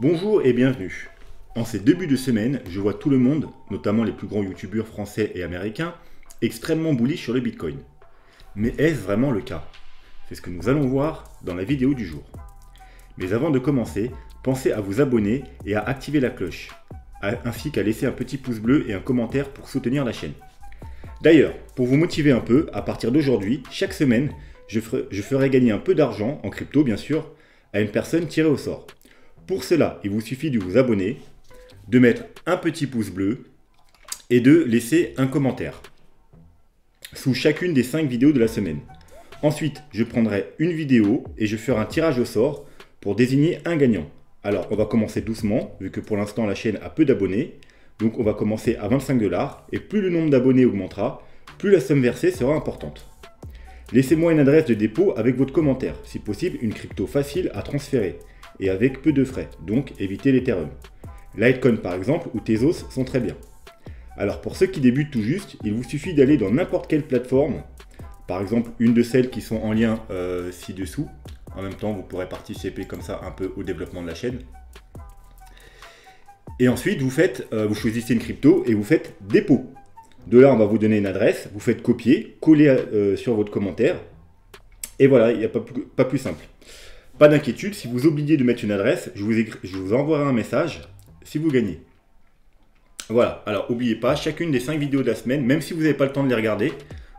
Bonjour et bienvenue. En ces débuts de semaine, je vois tout le monde, notamment les plus grands youtubeurs français et américains, extrêmement bullish sur le Bitcoin. Mais est-ce vraiment le cas? C'est ce que nous allons voir dans la vidéo du jour. Mais avant de commencer, pensez à vous abonner et à activer la cloche, ainsi qu'à laisser un petit pouce bleu et un commentaire pour soutenir la chaîne. D'ailleurs, pour vous motiver un peu, à partir d'aujourd'hui, chaque semaine, je ferai gagner un peu d'argent, en crypto bien sûr, à une personne tirée au sort. Pour cela, il vous suffit de vous abonner, de mettre un petit pouce bleu et de laisser un commentaire sous chacune des 5 vidéos de la semaine. Ensuite, je prendrai une vidéo et je ferai un tirage au sort pour désigner un gagnant. Alors, on va commencer doucement, vu que pour l'instant la chaîne a peu d'abonnés. Donc, on va commencer à 25 $, et plus le nombre d'abonnés augmentera, plus la somme versée sera importante. Laissez-moi une adresse de dépôt avec votre commentaire, si possible une crypto facile à transférer et avec peu de frais, donc évitez l'Ethereum. Litecoin par exemple ou Tezos sont très bien. Alors pour ceux qui débutent tout juste, il vous suffit d'aller dans n'importe quelle plateforme, par exemple une de celles qui sont en lien ci-dessous. En même temps, vous pourrez participer comme ça un peu au développement de la chaîne. Et ensuite, vous choisissez une crypto et vous faites dépôt. De là, on va vous donner une adresse, vous faites copier, coller sur votre commentaire. Et voilà, il n'y a pas plus simple. Pas d'inquiétude, si vous oubliez de mettre une adresse, je vous envoierai un message si vous gagnez. Voilà, alors n'oubliez pas, chacune des 5 vidéos de la semaine, même si vous n'avez pas le temps de les regarder,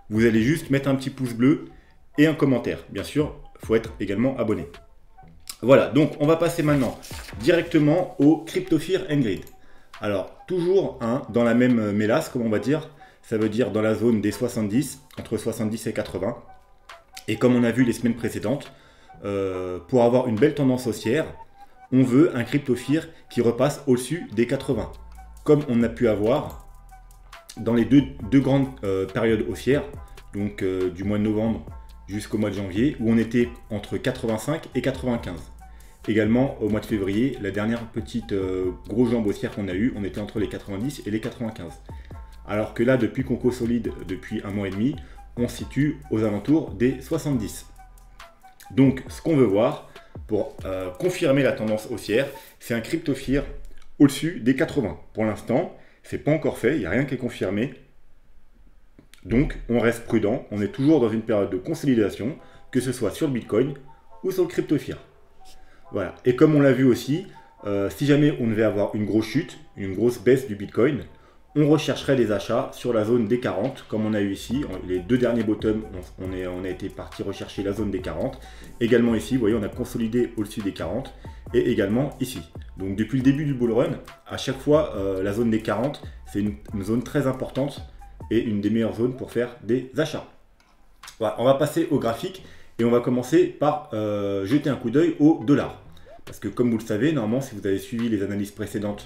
vous allez juste mettre un petit pouce bleu et un commentaire. Bien sûr, il faut être également abonné. Voilà, donc on va passer maintenant directement au Crypto Fear and Greed. Alors, toujours dans la même mélasse, comme on va dire, ça veut dire dans la zone des 70, entre 70 et 80. Et comme on a vu les semaines précédentes, pour avoir une belle tendance haussière, on veut un Crypto Fear qui repasse au-dessus des 80. Comme on a pu avoir dans les deux grandes périodes haussières, donc du mois de novembre jusqu'au mois de janvier, où on était entre 85 et 95. Également au mois de février, la dernière petite grosse jambe haussière qu'on a eue, on était entre les 90 et les 95. Alors que là, depuis qu'on consolide depuis un mois et demi, on se situe aux alentours des 70. Donc ce qu'on veut voir pour confirmer la tendance haussière, c'est un Crypto Fear au-dessus des 80. Pour l'instant, c'est pas encore fait, il n'y a rien qui est confirmé. Donc on reste prudent, on est toujours dans une période de consolidation, que ce soit sur le Bitcoin ou sur le Crypto Fear. Voilà, et comme on l'a vu aussi, si jamais on devait avoir une grosse chute, une grosse baisse du Bitcoin, on rechercherait des achats sur la zone des 40, comme on a eu ici. Les deux derniers bottoms, on a été parti rechercher la zone des 40. Également ici, vous voyez, on a consolidé au-dessus des 40. Et également ici. Donc depuis le début du bull run, à chaque fois, la zone des 40, c'est une zone très importante et une des meilleures zones pour faire des achats. Voilà, on va passer au graphique et on va commencer par jeter un coup d'œil au dollar. Parce que comme vous le savez, normalement, si vous avez suivi les analyses précédentes,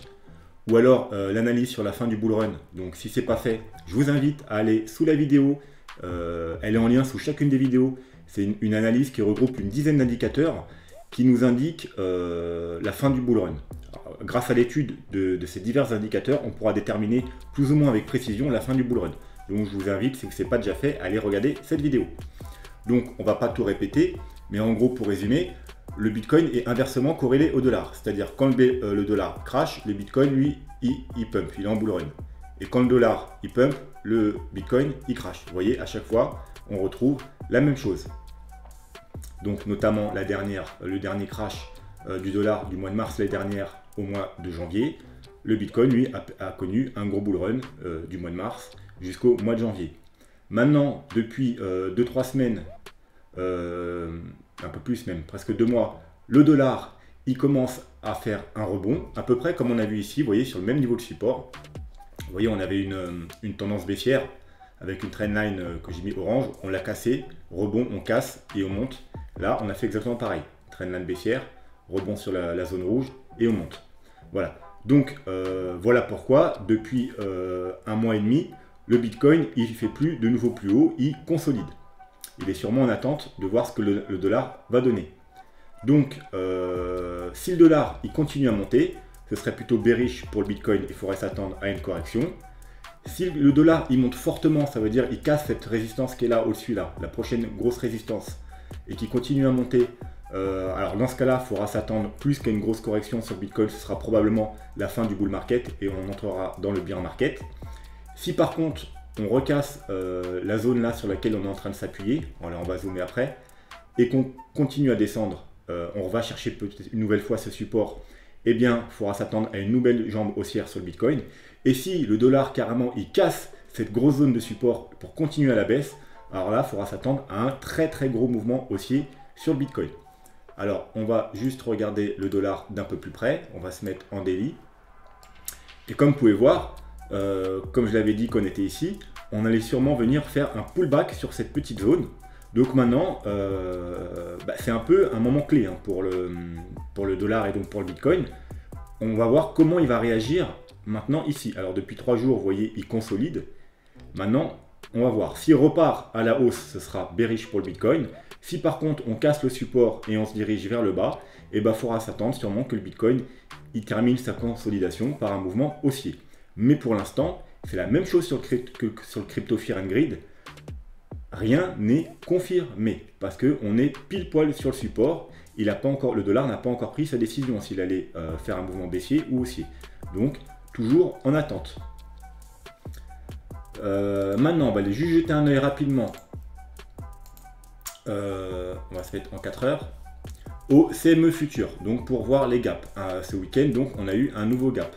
ou alors l'analyse sur la fin du bull run. Donc si ce n'est pas fait, je vous invite à aller sous la vidéo. Elle est en lien sous chacune des vidéos. C'est une analyse qui regroupe une dizaine d'indicateurs qui nous indiquent la fin du bull run. Alors, grâce à l'étude de ces divers indicateurs, on pourra déterminer plus ou moins avec précision la fin du bull run. Donc je vous invite, si ce n'est pas déjà fait, à aller regarder cette vidéo. Donc on ne va pas tout répéter, mais en gros pour résumer, le Bitcoin est inversement corrélé au dollar. C'est-à-dire quand le dollar crash, le Bitcoin, lui, il pump, il est en bull run. Et quand le dollar, il pump, le Bitcoin, il crash. Vous voyez, à chaque fois, on retrouve la même chose. Donc notamment le dernier crash du dollar du mois de mars l'année dernière au mois de janvier. Le Bitcoin, lui, a connu un gros bull run du mois de mars jusqu'au mois de janvier. Maintenant, depuis 2-3 semaines, un peu plus même, presque 2 mois, le dollar, il commence à faire un rebond, à peu près comme on a vu ici, vous voyez, sur le même niveau de support. Vous voyez, on avait une tendance baissière avec une trendline que j'ai mis orange, on l'a cassé, rebond, on casse et on monte. Là, on a fait exactement pareil, trendline baissière, rebond sur la zone rouge et on monte. Voilà, donc voilà pourquoi, depuis un mois et demi, le Bitcoin, il ne fait plus de nouveau plus haut, il consolide. Il est sûrement en attente de voir ce que le dollar va donner. Donc, si le dollar il continue à monter, ce serait plutôt bearish pour le Bitcoin, il faudrait s'attendre à une correction. Si le dollar il monte fortement, ça veut dire qu'il casse cette résistance qui est là au-dessus, là, la prochaine grosse résistance, et qui continue à monter, Alors dans ce cas-là, il faudra s'attendre plus qu'à une grosse correction sur le Bitcoin. Ce sera probablement la fin du bull market et on entrera dans le bear market. Si par contre, on recasse la zone là sur laquelle on est en train de s'appuyer, on va zoomer après, et qu'on continue à descendre, on va chercher peut-être une nouvelle fois ce support, eh bien, il faudra s'attendre à une nouvelle jambe haussière sur le Bitcoin. Et si le dollar, carrément, il casse cette grosse zone de support pour continuer à la baisse, alors là, il faudra s'attendre à un très très gros mouvement haussier sur le Bitcoin. Alors, on va juste regarder le dollar d'un peu plus près. On va se mettre en daily. Et comme vous pouvez voir, comme je l'avais dit qu'on était ici, on allait sûrement venir faire un pullback sur cette petite zone. Donc maintenant, c'est un peu un moment clé hein, pour le dollar et donc pour le Bitcoin. On va voir comment il va réagir maintenant ici. Alors depuis 3 jours, vous voyez, il consolide. Maintenant, on va voir. S'il repart à la hausse, ce sera bearish pour le Bitcoin. Si par contre, on casse le support et on se dirige vers le bas, il faudra s'attendre sûrement que le Bitcoin il termine sa consolidation par un mouvement haussier. Mais pour l'instant, c'est la même chose que sur le Crypto Fear and Greed. Rien n'est confirmé parce qu'on est pile poil sur le support. Le dollar n'a pas encore pris sa décision s'il allait faire un mouvement baissier ou haussier. Donc, toujours en attente. Maintenant, on va aller juste jeter un œil rapidement. On va se mettre en 4 heures. Au CME futur, donc pour voir les gaps. Ce week-end, donc, on a eu un nouveau gap.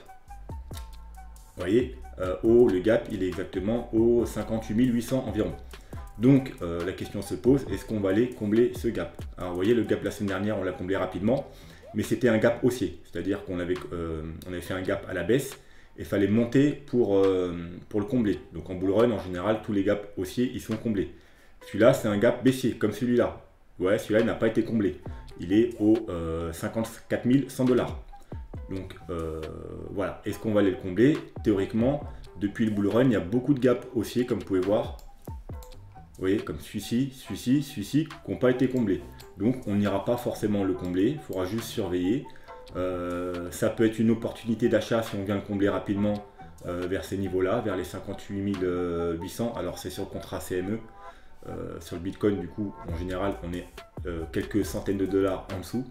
Vous voyez, le gap, il est exactement au 58 800 environ. Donc la question se pose, est-ce qu'on va aller combler ce gap? Alors vous voyez, le gap la semaine dernière, on l'a comblé rapidement, mais c'était un gap haussier, c'est-à-dire qu'on avait fait un gap à la baisse et il fallait monter pour le combler. Donc en bull run, en général, tous les gaps haussiers, ils sont comblés. Celui-là, c'est un gap baissier, comme celui-là. Ouais, celui-là, il n'a pas été comblé. Il est au 54 100 $. Donc voilà, est-ce qu'on va aller le combler? Théoriquement, depuis le bull run, il y a beaucoup de gaps haussiers, comme vous pouvez voir. Vous voyez, comme celui-ci, qui n'ont pas été comblés. Donc, on n'ira pas forcément le combler, il faudra juste surveiller. Ça peut être une opportunité d'achat si on vient le combler rapidement vers ces niveaux-là, vers les 58 800. Alors, c'est sur le contrat CME. Sur le Bitcoin, du coup, en général, on est quelques centaines de dollars en dessous.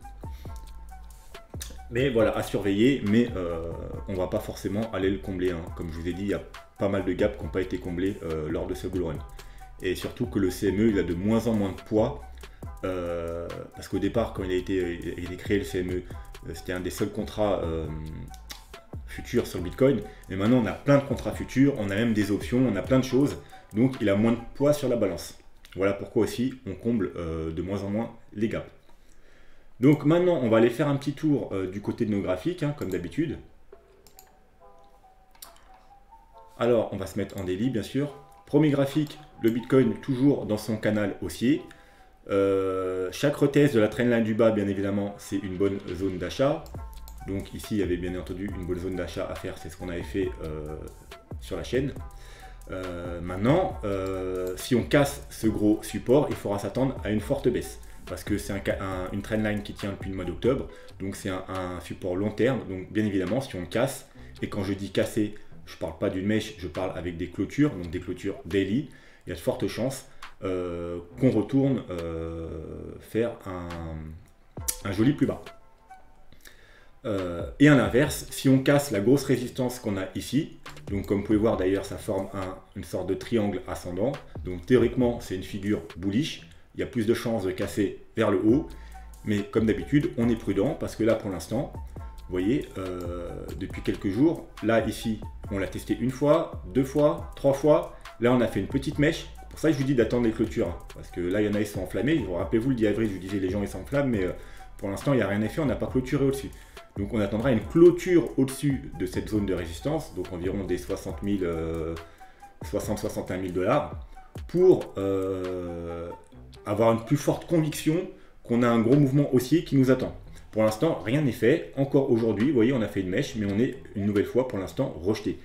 Mais voilà, à surveiller, mais on ne va pas forcément aller le combler. Hein. Comme je vous ai dit, il y a pas mal de gaps qui n'ont pas été comblés lors de ce bull run. Et surtout que le CME, il a de moins en moins de poids, parce qu'au départ, quand il a été créé, le CME, c'était un des seuls contrats futurs sur le Bitcoin. Mais maintenant, on a plein de contrats futurs, on a même des options, on a plein de choses. Donc, il a moins de poids sur la balance. Voilà pourquoi aussi, on comble de moins en moins les gaps. Donc maintenant, on va aller faire un petit tour du côté de nos graphiques, hein, comme d'habitude. Alors, on va se mettre en daily, bien sûr. Premier graphique, le Bitcoin toujours dans son canal haussier. Chaque retest de la trendline du bas, bien évidemment, c'est une bonne zone d'achat. Donc ici, il y avait bien entendu une bonne zone d'achat à faire, c'est ce qu'on avait fait sur la chaîne. Maintenant, si on casse ce gros support, il faudra s'attendre à une forte baisse. Parce que c'est une trendline qui tient depuis le mois d'octobre. Donc c'est un support long terme. Donc bien évidemment, si on le casse, et quand je dis casser, je ne parle pas d'une mèche, je parle avec des clôtures, donc des clôtures daily. Il y a de fortes chances qu'on retourne faire un joli plus bas. Et à l'inverse, si on casse la grosse résistance qu'on a ici, donc comme vous pouvez voir d'ailleurs, ça forme une sorte de triangle ascendant. Donc théoriquement, c'est une figure bullish. Il y a plus de chances de casser vers le haut. Mais comme d'habitude, on est prudent parce que là, pour l'instant, vous voyez, depuis quelques jours, là, ici, on l'a testé une fois, 2 fois, 3 fois. Là, on a fait une petite mèche. Pour ça, je vous dis d'attendre les clôtures. Hein, parce que là, il y en a, ils sont enflammés. Rappelez-vous, le 10 avril, je vous disais, les gens, ils s'enflamment. Mais pour l'instant, il n'y a rien à faire. On n'a pas clôturé au-dessus. Donc, on attendra une clôture au-dessus de cette zone de résistance. Donc, environ des 60-61 000 $. Pour avoir une plus forte conviction qu'on a un gros mouvement haussier qui nous attend. Pour l'instant, rien n'est fait. Encore aujourd'hui, vous voyez, on a fait une mèche, mais on est une nouvelle fois pour l'instant rejeté.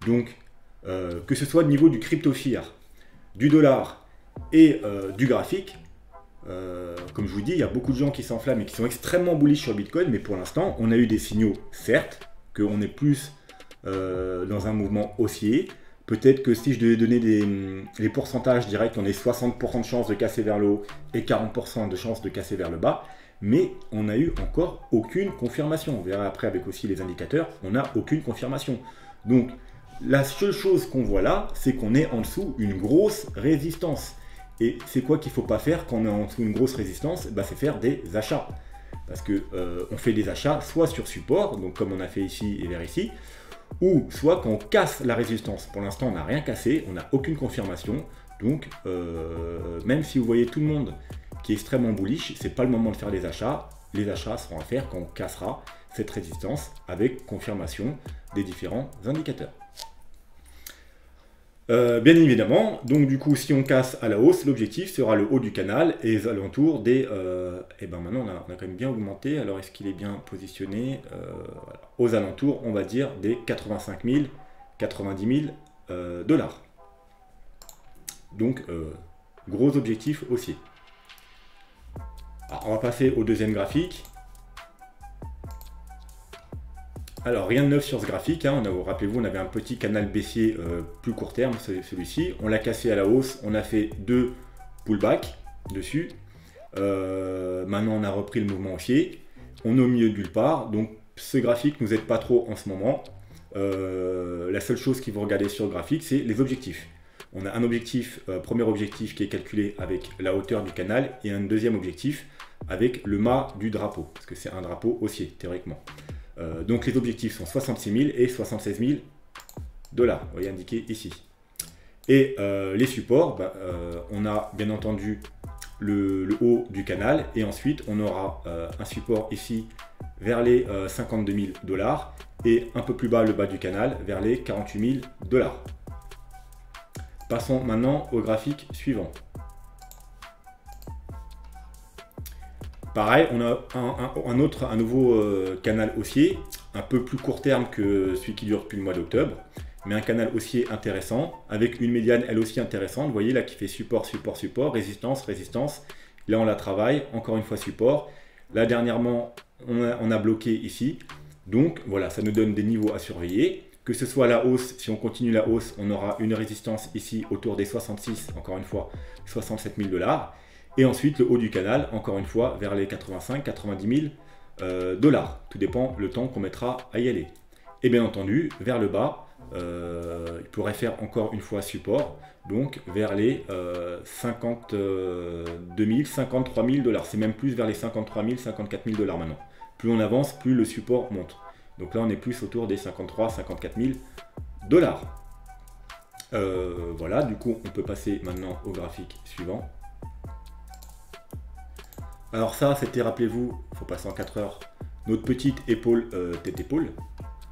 Donc, que ce soit au niveau du crypto fear, du dollar et du graphique, comme je vous dis, il y a beaucoup de gens qui s'enflamment et qui sont extrêmement bullish sur Bitcoin, mais pour l'instant, on a eu des signaux, certes, qu'on est plus dans un mouvement haussier. Peut-être que si je devais donner les pourcentages directs, on est 60% de chances de casser vers le haut et 40% de chances de casser vers le bas. mais on n'a eu encore aucune confirmation. On verra après avec aussi les indicateurs, on n'a aucune confirmation. Donc la seule chose qu'on voit là, c'est qu'on est en dessous une grosse résistance. Et c'est quoi qu'il ne faut pas faire quand on est en dessous une grosse résistance? Bah, c'est faire des achats. Parce que on fait des achats soit sur support, donc comme on a fait ici et vers ici, ou soit quand on casse la résistance. Pour l'instant, on n'a rien cassé, on n'a aucune confirmation. Donc, même si vous voyez tout le monde qui est extrêmement bullish, c'est pas le moment de faire des achats. Les achats seront à faire quand on cassera cette résistance avec confirmation des différents indicateurs. Bien évidemment, donc du coup, si on casse à la hausse, l'objectif sera le haut du canal et les alentours des... et ben maintenant, on a quand même bien augmenté. Alors, est-ce qu'il est bien positionné? Voilà. Aux alentours, on va dire, des 85 000, 90 000 dollars. Donc, gros objectif haussier. Alors, on va passer au deuxième graphique. Alors, rien de neuf sur ce graphique, hein. Rappelez-vous, on avait un petit canal baissier plus court terme, celui-ci. On l'a cassé à la hausse, on a fait 2 pullbacks dessus. Maintenant, on a repris le mouvement haussier. On est au milieu de nulle part, donc ce graphique ne nous aide pas trop en ce moment. La seule chose qu'il faut regarder sur le graphique, c'est les objectifs. On a un objectif, premier objectif qui est calculé avec la hauteur du canal et un deuxième objectif avec le mât du drapeau, parce que c'est un drapeau haussier, théoriquement. Donc les objectifs sont 66 000 et 76 000 dollars, vous voyez indiqué ici. Et les supports, on a bien entendu le haut du canal et ensuite on aura un support ici vers les 52 000 dollars et un peu plus bas le bas du canal vers les 48 000 dollars. Passons maintenant au graphique suivant. Pareil, on a un nouveau canal haussier, un peu plus court terme que celui qui dure depuis le mois d'octobre, mais un canal haussier intéressant, avec une médiane elle aussi intéressante. Vous voyez là qui fait support, support, support, résistance, résistance. Là on la travaille, encore une fois support. Là dernièrement, on a bloqué ici. Donc voilà, ça nous donne des niveaux à surveiller. Que ce soit la hausse, si on continue la hausse, on aura une résistance ici autour des 66, encore une fois, 67 000 dollars. Et ensuite, le haut du canal, encore une fois, vers les 85 90 000 dollars. Tout dépend le temps qu'on mettra à y aller. Et bien entendu, vers le bas, il pourrait faire encore une fois support, donc vers les 52 000, 53 000 dollars. C'est même plus vers les 53 000, 54 000 dollars maintenant. Plus on avance, plus le support monte. Donc là, on est plus autour des 53 54 000 dollars. Voilà, du coup, on peut passer maintenant au graphique suivant. Alors ça, c'était, rappelez-vous, il faut passer en 4 heures, notre petite épaule, tête-épaule.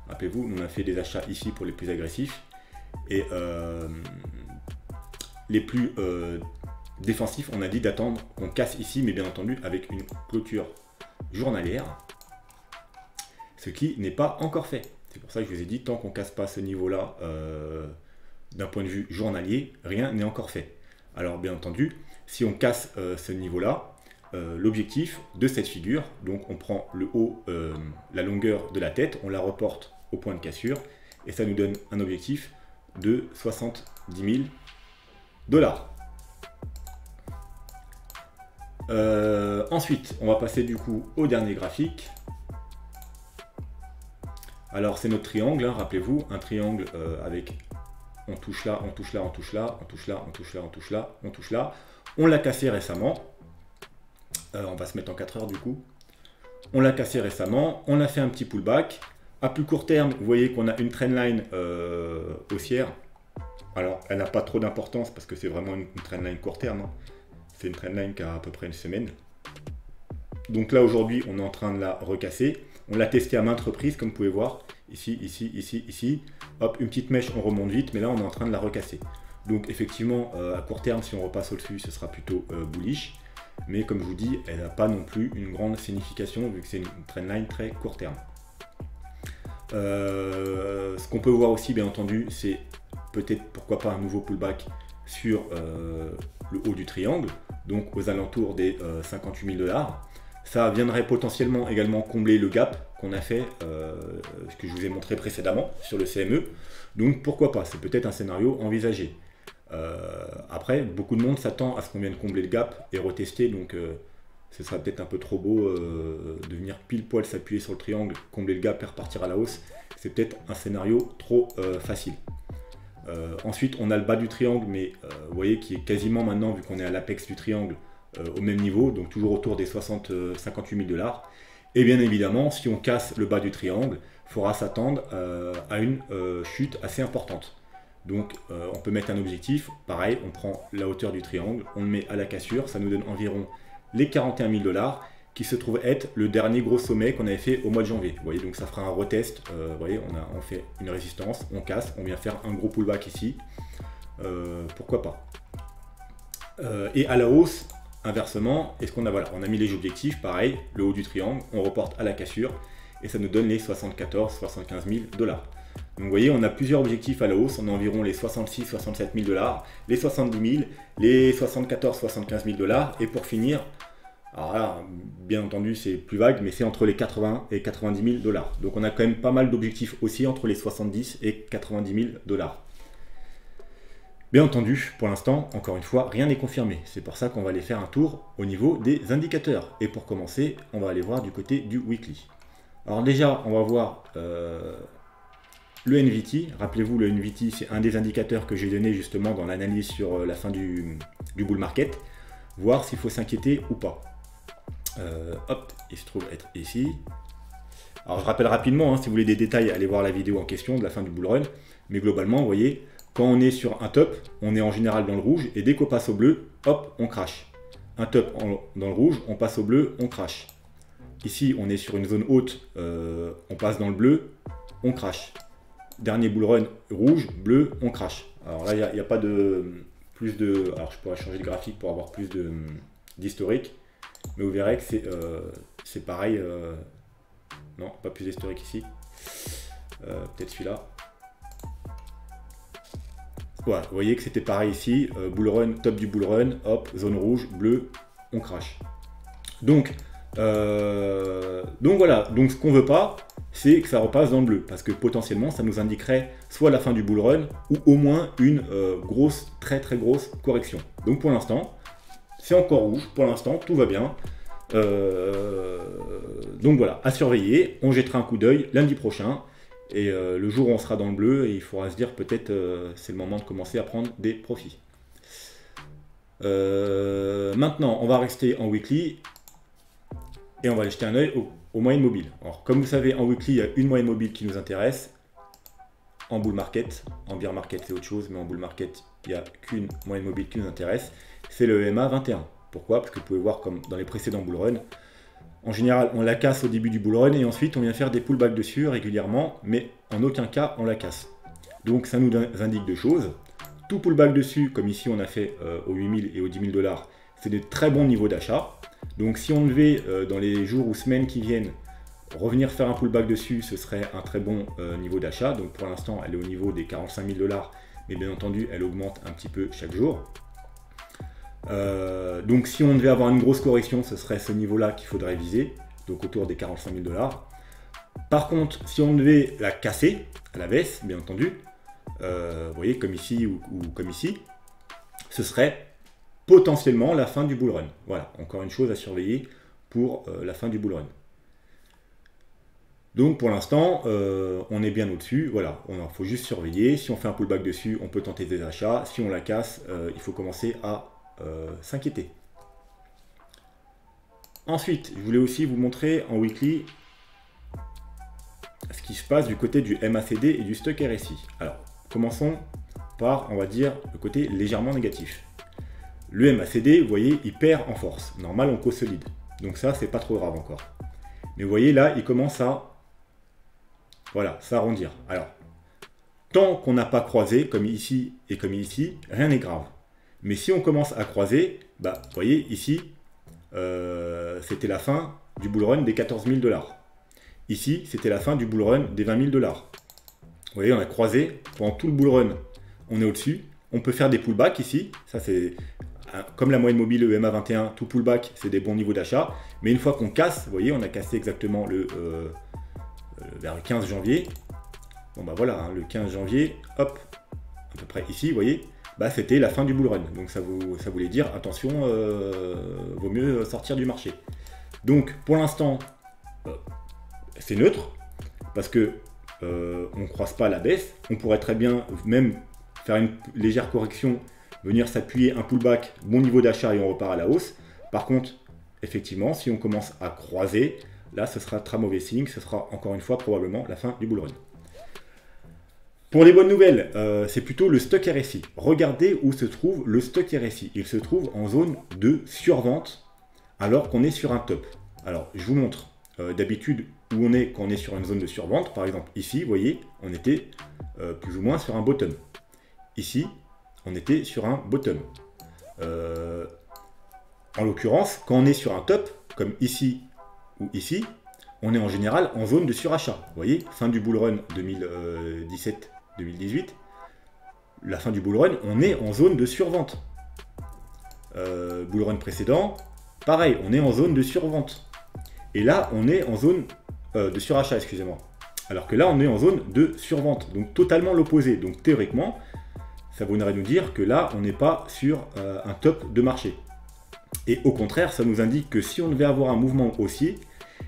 Rappelez-vous, on a fait des achats ici pour les plus agressifs. Et les plus défensifs, on a dit d'attendre qu'on casse ici, mais bien entendu avec une clôture journalière. Ce qui n'est pas encore fait. C'est pour ça que je vous ai dit, tant qu'on ne casse pas ce niveau-là, d'un point de vue journalier, rien n'est encore fait. Alors bien entendu, si on casse ce niveau-là, l'objectif de cette figure, donc on prend le haut, la longueur de la tête, on la reporte au point de cassure, et ça nous donne un objectif de 70 000 dollars. Ensuite, on va passer du coup au dernier graphique. Alors c'est notre triangle, hein, rappelez-vous, un triangle avec on touche là, on touche là, on touche là, on touche là, on touche là, on touche là, on touche là. On l'a cassé récemment. On va se mettre en 4 heures du coup. On l'a cassé récemment, on a fait un petit pullback. À plus court terme, vous voyez qu'on a une trendline haussière. Alors, elle n'a pas trop d'importance parce que c'est vraiment une trendline court terme. Hein. C'est une trendline qui a à peu près une semaine. Donc là, aujourd'hui, on est en train de la recasser. On l'a testé à maintes reprises, comme vous pouvez voir. Ici, ici, ici, ici. Hop, une petite mèche, on remonte vite, mais là, on est en train de la recasser. Donc, effectivement, à court terme, si on repasse au-dessus, ce sera plutôt bullish. Mais comme je vous dis, elle n'a pas non plus une grande signification, vu que c'est une trendline très court terme. Ce qu'on peut voir aussi, bien entendu, c'est peut-être, pourquoi pas, un nouveau pullback sur le haut du triangle, donc aux alentours des 58 000 dollars. Ça viendrait potentiellement également combler le gap qu'on a fait, ce que je vous ai montré précédemment sur le CME. Donc pourquoi pas, c'est peut-être un scénario envisagé. Après, beaucoup de monde s'attend à ce qu'on vienne combler le gap et retester donc ce serait peut-être un peu trop beau de venir pile poil s'appuyer sur le triangle, combler le gap et repartir à la hausse. C'est peut-être un scénario trop facile. Ensuite, on a le bas du triangle, mais vous voyez qui est quasiment maintenant, vu qu'on est à l'apex du triangle, au même niveau, donc toujours autour des 58 000 $. Et bien évidemment, si on casse le bas du triangle, il faudra s'attendre à une chute assez importante. Donc on peut mettre un objectif, pareil, on prend la hauteur du triangle, on le met à la cassure, ça nous donne environ les 41 000 $, qui se trouve être le dernier gros sommet qu'on avait fait au mois de janvier. Vous voyez, donc ça fera un retest, vous voyez, on fait une résistance, on casse, on vient faire un gros pullback ici, pourquoi pas. Et à la hausse, inversement, est-ce qu'on a, voilà, on a mis les objectifs, pareil, le haut du triangle, on reporte à la cassure, et ça nous donne les 74-75 000 $. Donc vous voyez, on a plusieurs objectifs à la hausse, on a environ les 66-67 000 $, les 70 000, les 74-75 000 $, et pour finir, alors là, bien entendu, c'est plus vague, mais c'est entre les 80 et 90 000 $. Donc on a quand même pas mal d'objectifs aussi entre les 70 et 90 000 $. Bien entendu, pour l'instant, encore une fois, rien n'est confirmé. C'est pour ça qu'on va aller faire un tour au niveau des indicateurs. Et pour commencer, on va aller voir du côté du weekly. Alors déjà, on va voir le NVT. Rappelez-vous, le NVT, c'est un des indicateurs que j'ai donné justement dans l'analyse sur la fin du bull market. Voir s'il faut s'inquiéter ou pas. Hop, il se trouve être ici. Alors je rappelle rapidement, hein, si vous voulez des détails, allez voir la vidéo en question de la fin du bull run. Mais globalement, vous voyez, quand on est sur un top, on est en général dans le rouge, et dès qu'on passe au bleu, hop, on crash. Un top dans le rouge, on passe au bleu, on crash. Ici, on est sur une zone haute, on passe dans le bleu, on crash. Dernier bull run, rouge, bleu, on crash. Alors là, il n'y a pas de plus de... Alors je pourrais changer de graphique pour avoir plus d'historique, mais vous verrez que c'est pareil. Non, pas plus d'historique ici. Peut-être celui-là. Voilà, vous voyez que c'était pareil ici, bull run, top du bull run, hop, zone rouge, bleu, on crash. Donc voilà, donc ce qu'on veut pas, c'est que ça repasse dans le bleu, parce que potentiellement ça nous indiquerait soit la fin du bull run, ou au moins une grosse, très grosse correction. Donc pour l'instant, c'est encore rouge, pour l'instant tout va bien. Donc voilà, à surveiller, on jettera un coup d'œil lundi prochain. Et le jour où on sera dans le bleu, il faudra se dire peut-être c'est le moment de commencer à prendre des profits. Maintenant, on va rester en weekly et on va aller jeter un œil aux moyennes mobiles. Alors, comme vous savez, en weekly, il y a une moyenne mobile qui nous intéresse. En bull market, en bear market c'est autre chose, mais en bull market, il n'y a qu'une moyenne mobile qui nous intéresse. C'est le EMA 21. Pourquoi? Parce que vous pouvez voir comme dans les précédents bull run. En général, on la casse au début du bull run et ensuite on vient faire des pullbacks dessus régulièrement, mais en aucun cas on la casse. Donc ça nous indique deux choses. Tout pullback dessus, comme ici on a fait aux 8 000 et aux 10 000 $, c'est de très bons niveaux d'achat. Donc si on devait, dans les jours ou semaines qui viennent, revenir faire un pullback dessus, ce serait un très bon niveau d'achat. Donc pour l'instant, elle est au niveau des 45 000 $, mais bien entendu, elle augmente un petit peu chaque jour. Donc si on devait avoir une grosse correction, ce serait ce niveau-là qu'il faudrait viser, donc autour des 45 000 $. Par contre, si on devait la casser à la baisse, bien entendu, vous voyez, comme ici ou comme ici, ce serait potentiellement la fin du bull run. Voilà, encore une chose à surveiller pour la fin du bull run. Donc pour l'instant, on est bien au-dessus. Voilà, il faut juste surveiller. Si on fait un pullback dessus, on peut tenter des achats. Si on la casse, il faut commencer à s'inquiéter. Ensuite, je voulais aussi vous montrer en weekly ce qui se passe du côté du MACD et du stock RSI. Alors, commençons par, on va dire, le côté légèrement négatif. Le MACD, vous voyez, il perd en force. Normal, on consolide. Donc ça, c'est pas trop grave encore. Mais vous voyez, là, il commence à, voilà, s'arrondir. Alors, tant qu'on n'a pas croisé, comme ici et comme ici, rien n'est grave. Mais si on commence à croiser, bah, vous voyez, ici, c'était la fin du bull run des 14 000 $. Ici, c'était la fin du bull run des 20 000 $. Vous voyez, on a croisé pendant tout le bull run. On est au-dessus. On peut faire des pullbacks ici. Ça, c'est comme la moyenne mobile EMA 21, tout pullback, c'est des bons niveaux d'achat. Mais une fois qu'on casse, vous voyez, on a cassé exactement vers le 15 janvier. Bon, bah voilà, hein, le 15 janvier, hop, à peu près ici, vous voyez. bah, c'était la fin du bull run. Donc ça voulait dire, attention, vaut mieux sortir du marché. Donc pour l'instant, c'est neutre, parce que on ne croise pas à la baisse. On pourrait très bien même faire une légère correction, venir s'appuyer un pullback, bon niveau d'achat et on repart à la hausse. Par contre, effectivement, si on commence à croiser, là ce sera très mauvais signe, ce sera encore une fois probablement la fin du bull run. Pour les bonnes nouvelles, c'est plutôt le stock RSI. Regardez où se trouve le stock RSI. Il se trouve en zone de survente alors qu'on est sur un top. Alors, je vous montre d'habitude où on est quand on est sur une zone de survente. Par exemple, ici, vous voyez, on était plus ou moins sur un bottom. Ici, on était sur un bottom. En l'occurrence, quand on est sur un top, comme ici ou ici, on est en général en zone de surachat. Vous voyez, fin du bull run 2017-2018, la fin du bull run, on est en zone de survente. Bull run précédent, pareil, on est en zone de survente. Et là, on est en zone de surachat, excusez-moi. Alors que là, on est en zone de survente, donc totalement l'opposé. Donc théoriquement, ça voudrait nous dire que là, on n'est pas sur un top de marché. Et au contraire, ça nous indique que si on devait avoir un mouvement haussier,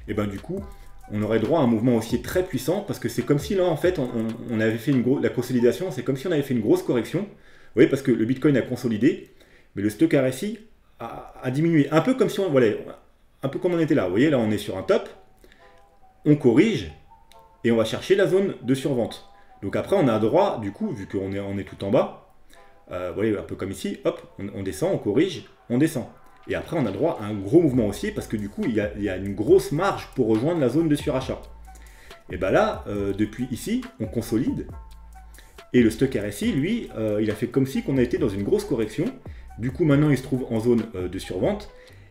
et ben du coup, on aurait droit à un mouvement haussier très puissant, parce que c'est comme si là, en fait, on avait fait la consolidation, c'est comme si on avait fait une grosse correction. Vous voyez, parce que le Bitcoin a consolidé, mais le stock RSI a diminué. Un peu comme si voilà, un peu comme on était là. Vous voyez, là, on est sur un top, on corrige, et on va chercher la zone de survente. Donc après, on a droit, du coup, vu qu'on est tout en bas, vous voyez, un peu comme ici, hop, on descend, on corrige, on descend. Et après, on a droit à un gros mouvement haussier parce que du coup, il y a une grosse marge pour rejoindre la zone de surachat. Et bien là, depuis ici, on consolide. Et le stock RSI, lui, il a fait comme si qu'on a été dans une grosse correction. Du coup, maintenant, il se trouve en zone de survente.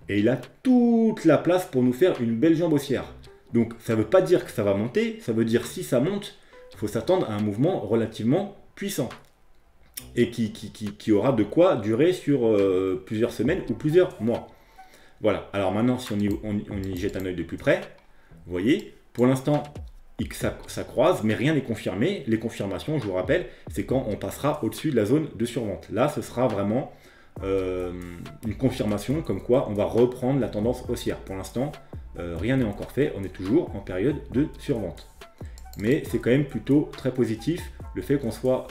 Et il a toute la place pour nous faire une belle jambe haussière. Donc, ça ne veut pas dire que ça va monter. Ça veut dire si ça monte, il faut s'attendre à un mouvement relativement puissant. Et qui aura de quoi durer sur plusieurs semaines ou plusieurs mois. Voilà, alors maintenant si on y jette un œil de plus près, vous voyez, pour l'instant ça croise, mais rien n'est confirmé. Les confirmations, je vous rappelle, c'est quand on passera au-dessus de la zone de survente. Là, ce sera vraiment une confirmation comme quoi on va reprendre la tendance haussière. Pour l'instant, rien n'est encore fait, on est toujours en période de survente. Mais c'est quand même plutôt très positif le fait qu'on soit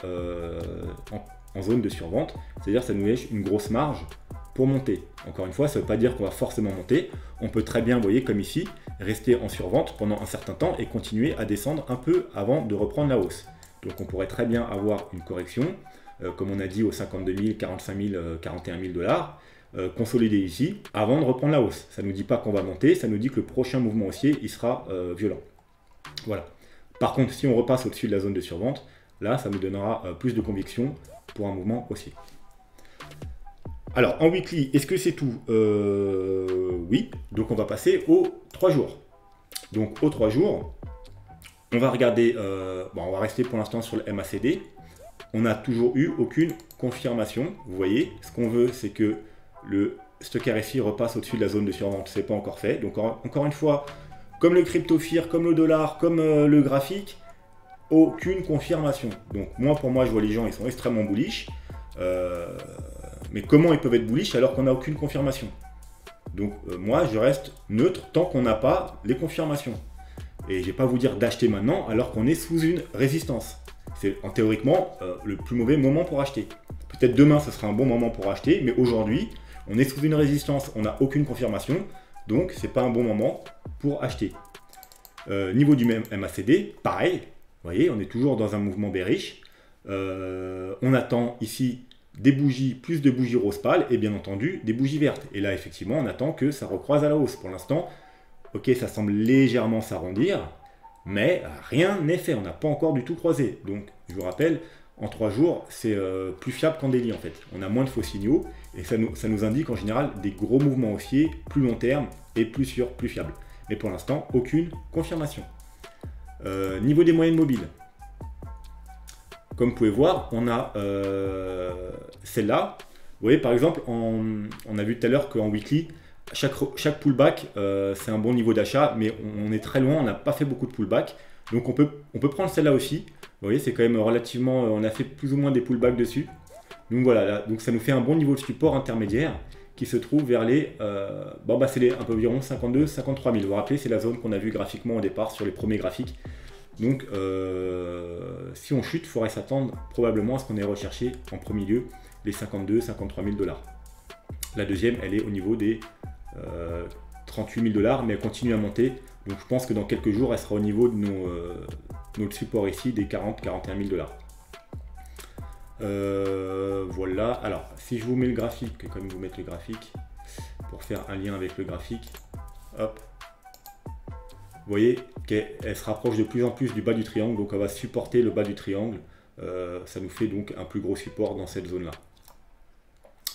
en zone de survente, c'est-à-dire que ça nous laisse une grosse marge pour monter. Encore une fois, ça ne veut pas dire qu'on va forcément monter, on peut très bien, vous voyez comme ici, rester en survente pendant un certain temps et continuer à descendre un peu avant de reprendre la hausse. Donc on pourrait très bien avoir une correction, comme on a dit aux 52 000, 45 000, 41 000 dollars, consolider ici avant de reprendre la hausse. Ça ne nous dit pas qu'on va monter, ça nous dit que le prochain mouvement haussier il sera violent. Voilà. Par contre, si on repasse au-dessus de la zone de survente, là, ça nous donnera plus de conviction pour un mouvement haussier. Alors, en weekly, est-ce que c'est tout? Oui. Donc, on va passer aux 3 jours. Donc, aux 3 jours, on va regarder, on va rester pour l'instant sur le MACD. On n'a toujours eu aucune confirmation. Vous voyez, ce qu'on veut, c'est que le stock RSI repasse au-dessus de la zone de survente. Ce n'est pas encore fait. Donc, encore une fois, comme le crypto fear, comme le dollar, comme le graphique, aucune confirmation. Donc pour moi, je vois les gens, ils sont extrêmement bullish. Mais comment ils peuvent être bullish alors qu'on n'a aucune confirmation? Donc moi, je reste neutre tant qu'on n'a pas les confirmations. Et je ne vais pas vous dire d'acheter maintenant alors qu'on est sous une résistance. C'est théoriquement le plus mauvais moment pour acheter. Peut-être demain, ce sera un bon moment pour acheter, mais aujourd'hui, on est sous une résistance, on n'a aucune confirmation. Donc, ce n'est pas un bon moment pour acheter. Niveau du même MACD, pareil. Vous voyez, on est toujours dans un mouvement bearish. On attend ici des bougies, plus de bougies rose pâle et bien entendu des bougies vertes. Et là, effectivement, on attend que ça recroise à la hausse. Pour l'instant, ok, ça semble légèrement s'arrondir, mais rien n'est fait. On n'a pas encore du tout croisé. Donc, je vous rappelle, en 3 jours, c'est plus fiable qu'en daily en fait. On a moins de faux signaux et ça nous indique en général des gros mouvements haussiers, plus long terme et plus sûrs, plus fiables. Mais pour l'instant, aucune confirmation. Niveau des moyennes mobiles. Comme vous pouvez voir, on a celle-là. Vous voyez par exemple, on a vu tout à l'heure qu'en weekly, chaque pullback, c'est un bon niveau d'achat, mais on est très loin, on n'a pas fait beaucoup de pullback. Donc on peut prendre celle-là aussi. Vous voyez, c'est quand même relativement, on a fait plus ou moins des pullbacks dessus. Donc voilà, là, donc ça nous fait un bon niveau de support intermédiaire qui se trouve vers les, c'est les environ 52, 53 000. Vous vous rappelez, c'est la zone qu'on a vue graphiquement au départ sur les premiers graphiques. Donc si on chute, il faudrait s'attendre probablement à ce qu'on ait recherché en premier lieu les 52, 53 000 $. La deuxième, elle est au niveau des 38 000 $, mais elle continue à monter. Donc je pense que dans quelques jours, elle sera au niveau de notre support ici des 40, 41 000 $. Voilà, alors si je vous mets le graphique, comme vous mettre le graphique, pour faire un lien avec le graphique, hop, vous voyez qu'elle se rapproche de plus en plus du bas du triangle, donc elle va supporter le bas du triangle, ça nous fait donc un plus gros support dans cette zone là.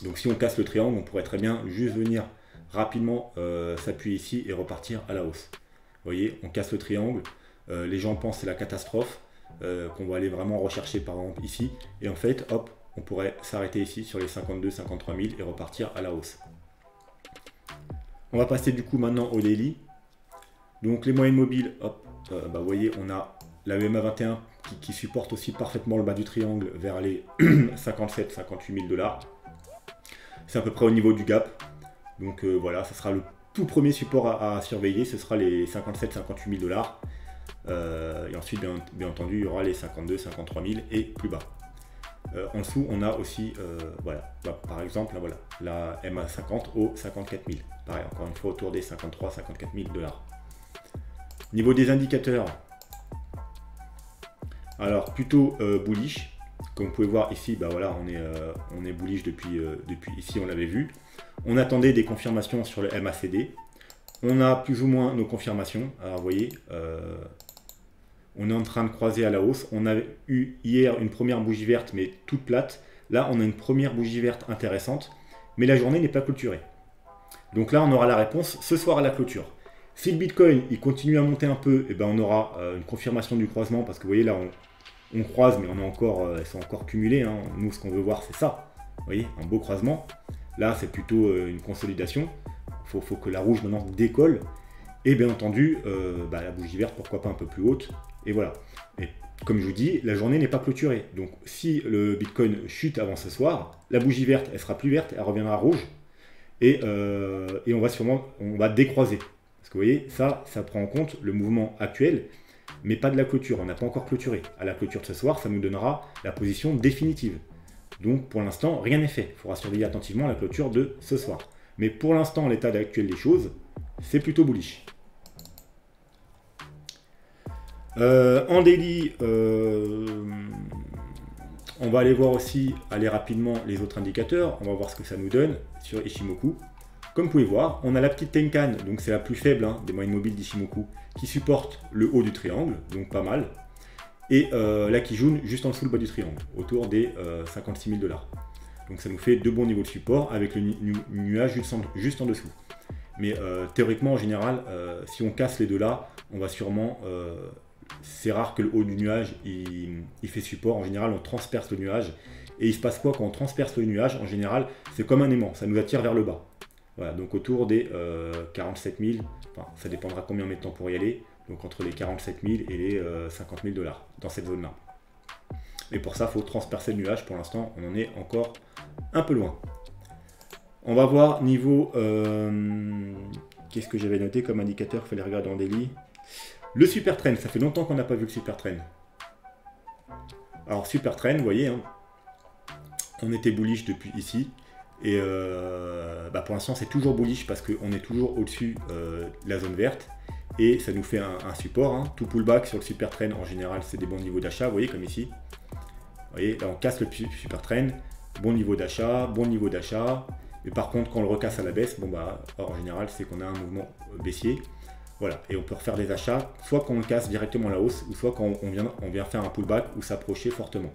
Donc si on casse le triangle, on pourrait très bien juste venir rapidement s'appuyer ici et repartir à la hausse. Vous voyez, on casse le triangle, les gens pensent que c'est la catastrophe, qu'on va aller vraiment rechercher par exemple ici, et en fait, hop, on pourrait s'arrêter ici sur les 52, 53 000 et repartir à la hausse. On va passer du coup maintenant au daily. Donc les moyennes mobiles, hop, vous voyez, on a la EMA 21 qui supporte aussi parfaitement le bas du triangle vers les 57, 58 000 $. C'est à peu près au niveau du gap. Donc voilà, ce sera le tout premier support à surveiller, ce sera les 57, 58 000 $. Et ensuite, bien entendu, il y aura les 52, 53 000 et plus bas. En dessous, on a aussi, par exemple, voilà, la MA50 au 54 000. Pareil, encore une fois, autour des 53, 54 000 $. Niveau des indicateurs, alors plutôt bullish. Comme vous pouvez voir ici, on est bullish depuis ici, on l'avait vu. On attendait des confirmations sur le MACD. On a plus ou moins nos confirmations. Alors vous voyez, on est en train de croiser à la hausse. On a eu hier une première bougie verte, mais toute plate. Là, on a une première bougie verte intéressante, mais la journée n'est pas clôturée. Donc là, on aura la réponse ce soir à la clôture. Si le Bitcoin il continue à monter un peu, et on aura une confirmation du croisement, parce que vous voyez là, on croise, mais elles sont encore cumulées. Hein. Nous, ce qu'on veut voir, c'est ça. Vous voyez, un beau croisement. Là, c'est plutôt une consolidation. Il faut que la rouge maintenant décolle. Et bien entendu, la bougie verte, pourquoi pas un peu plus haute. Et voilà. Et comme je vous dis, la journée n'est pas clôturée. Donc, si le Bitcoin chute avant ce soir, la bougie verte, elle sera plus verte, elle reviendra rouge. Et on va décroiser. Parce que vous voyez, ça prend en compte le mouvement actuel, mais pas de la clôture. On n'a pas encore clôturé. À la clôture de ce soir, ça nous donnera la position définitive. Donc pour l'instant, rien n'est fait. Il faudra surveiller attentivement la clôture de ce soir. Mais pour l'instant, l'état actuel des choses, c'est plutôt bullish. En daily, on va aller rapidement les autres indicateurs. On va voir ce que ça nous donne sur Ichimoku. Comme vous pouvez voir, on a la petite Tenkan, donc c'est la plus faible des moyennes mobiles d'Ichimoku, qui supporte le haut du triangle, donc pas mal. Et la Kijun juste en dessous le bas du triangle, autour des 56 000 $. Donc ça nous fait deux bons niveaux de support avec le nuage juste en dessous. Mais théoriquement, en général, si on casse les deux là, on va sûrement... c'est rare que le haut du nuage il fait support. En général, on transperce le nuage. Et il se passe quoi quand on transperce le nuage? En général, c'est comme un aimant, ça nous attire vers le bas. Voilà, donc autour des 47 000, enfin, ça dépendra combien on met de temps pour y aller, donc entre les 47 000 et les 50 000 $ dans cette zone-là. Et pour ça, il faut transpercer le nuage. Pour l'instant, on en est encore un peu loin. On va voir niveau... qu'est-ce que j'avais noté comme indicateur qu'il fallait regarder en daily? Le super trend, ça fait longtemps qu'on n'a pas vu le super trend. Alors super trend, vous voyez, hein, on était bullish depuis ici. Et pour l'instant, c'est toujours bullish parce qu'on est toujours au-dessus de la zone verte. Et ça nous fait un support. Hein. Tout pullback sur le super trend, en général, c'est des bons niveaux d'achat. Vous voyez, comme ici. Vous voyez, là, on casse le super trend. Bon niveau d'achat, bon niveau d'achat. Mais par contre, quand on le recasse à la baisse, en général, c'est qu'on a un mouvement baissier. Voilà, et on peut refaire des achats, soit quand on le casse directement à la hausse, ou soit quand on vient faire un pullback ou s'approcher fortement.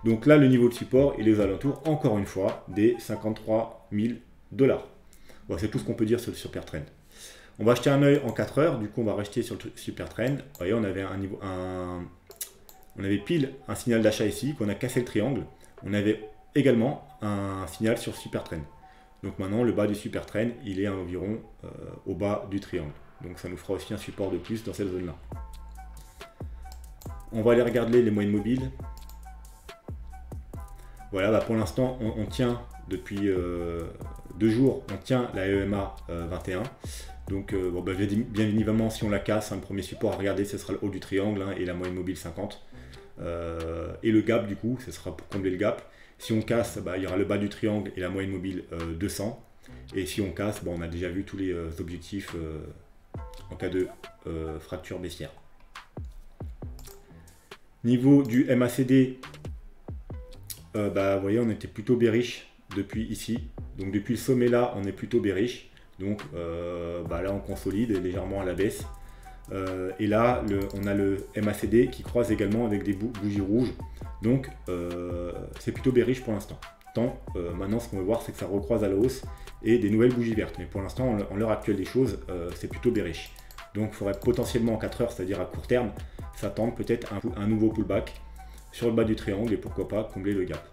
Donc là, le niveau de support, il est aux alentours, encore une fois, des 53 000 $. Bon, c'est tout ce qu'on peut dire sur le super trend. On va jeter un œil en 4 heures, du coup on va rester sur le super trend. Vous voyez, on avait pile un signal d'achat ici, qu'on a cassé le triangle. On avait également un signal sur super trend. Donc maintenant, le bas du super trend, il est environ au bas du triangle. Donc ça nous fera aussi un support de plus dans cette zone-là. On va aller regarder les moyennes mobiles. Voilà, bah pour l'instant, on tient depuis 2 jours, on tient la EMA 21. Donc, bon, bah, bien évidemment, si on la casse, le premier support à regarder, ce sera le haut du triangle et la moyenne mobile 50. Et le gap, du coup, ce sera pour combler le gap. Si on casse, bah, il y aura le bas du triangle et la moyenne mobile 200. Et si on casse, bon, on a déjà vu tous les objectifs en cas de fracture baissière. Niveau du MACD, bah, vous voyez, on était plutôt bearish depuis ici. Donc depuis le sommet là, on est plutôt bearish. Donc bah, là, on consolide légèrement à la baisse. Et là, on a le MACD qui croise également avec des bougies rouges. Donc c'est plutôt bearish pour l'instant. Maintenant, ce qu'on veut voir, c'est que ça recroise à la hausse et des nouvelles bougies vertes. Mais pour l'instant, en l'heure actuelle des choses, c'est plutôt bearish. Donc il faudrait potentiellement en 4 heures, c'est-à-dire à court terme, s'attendre peut-être un nouveau pullback sur le bas du triangle et pourquoi pas combler le gap.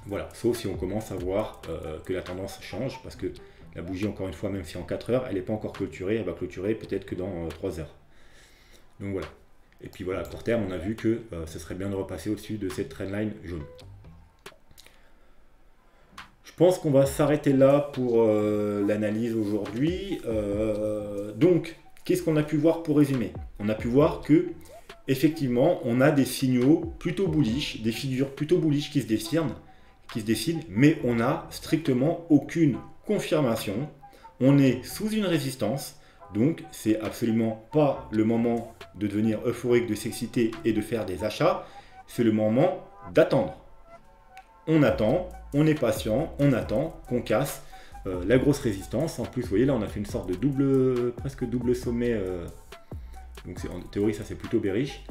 Voilà, sauf si on commence à voir que la tendance change, parce que la bougie, encore une fois, même si en 4 heures, elle n'est pas encore clôturée, elle va clôturer peut-être que dans 3 heures. Donc voilà. Et puis voilà, à court terme, on a vu que ce serait bien de repasser au-dessus de cette trendline jaune. Je pense qu'on va s'arrêter là pour l'analyse aujourd'hui. Donc, qu'est-ce qu'on a pu voir pour résumer? On a pu voir que, effectivement, on a des signaux plutôt bullish, des figures plutôt bullish qui se dessinent, mais on n'a strictement aucune confirmation. On est sous une résistance, donc c'est absolument pas le moment de devenir euphorique, de s'exciter et de faire des achats. C'est le moment d'attendre. On attend, on est patient, on attend qu'on casse la grosse résistance. En plus, vous voyez, là, on a fait une sorte de presque double sommet. Donc en théorie, ça c'est plutôt bearish.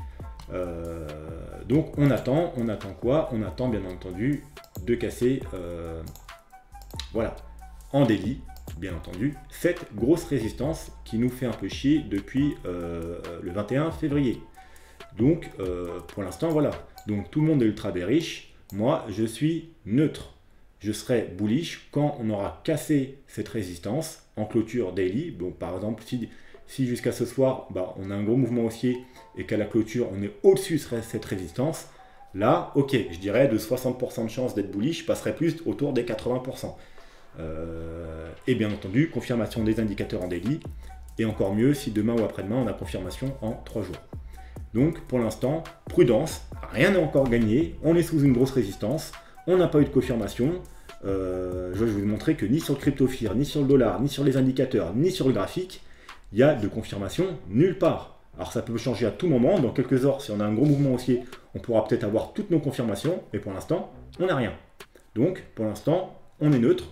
Donc on attend quoi? On attend bien entendu de casser, voilà, en daily, bien entendu, cette grosse résistance qui nous fait un peu chier depuis le 21 février. Donc pour l'instant, voilà. Donc tout le monde est ultra bearish. Moi, je suis neutre. Je serai bullish quand on aura cassé cette résistance en clôture daily. Donc par exemple, si jusqu'à ce soir, bah, on a un gros mouvement haussier et qu'à la clôture, on est au-dessus de cette résistance, là, ok, je dirais de 60% de chance d'être bullish, je passerai plus autour des 80%. Et bien entendu, confirmation des indicateurs en daily, et encore mieux si demain ou après-demain, on a confirmation en 3 jours. Donc pour l'instant, prudence, rien n'est encore gagné, on est sous une grosse résistance, on n'a pas eu de confirmation. Je vais vous montrer que ni sur le crypto-fear, ni sur le dollar, ni sur les indicateurs, ni sur le graphique, il y a de confirmation nulle part. Alors ça peut changer à tout moment, dans quelques heures, si on a un gros mouvement haussier, on pourra peut-être avoir toutes nos confirmations, mais pour l'instant, on n'a rien. Donc pour l'instant, on est neutre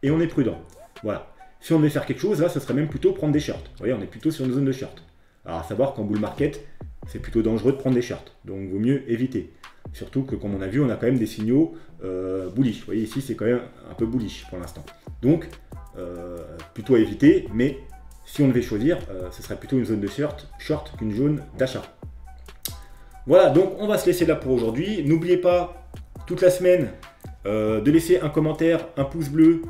et on est prudent. Voilà. Si on devait faire quelque chose, là, ce serait même plutôt prendre des shorts. Vous voyez, on est plutôt sur une zone de short. Alors à savoir qu'en bull market, c'est plutôt dangereux de prendre des shorts, donc il vaut mieux éviter. Surtout que comme on a vu, on a quand même des signaux bullish. Vous voyez ici, c'est quand même un peu bullish pour l'instant. Donc plutôt à éviter, mais si on devait choisir, ce serait plutôt une zone de short qu'une zone d'achat. Voilà, donc on va se laisser là pour aujourd'hui. N'oubliez pas, toute la semaine, de laisser un commentaire, un pouce bleu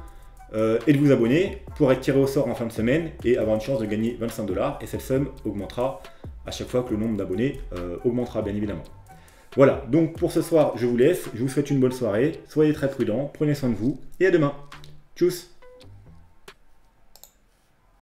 et de vous abonner pour être tiré au sort en fin de semaine et avoir une chance de gagner 25 $. Et cette somme augmentera à chaque fois que le nombre d'abonnés augmentera, bien évidemment. Voilà, donc pour ce soir, je vous laisse. Je vous souhaite une bonne soirée. Soyez très prudents, prenez soin de vous et à demain. Tchuss!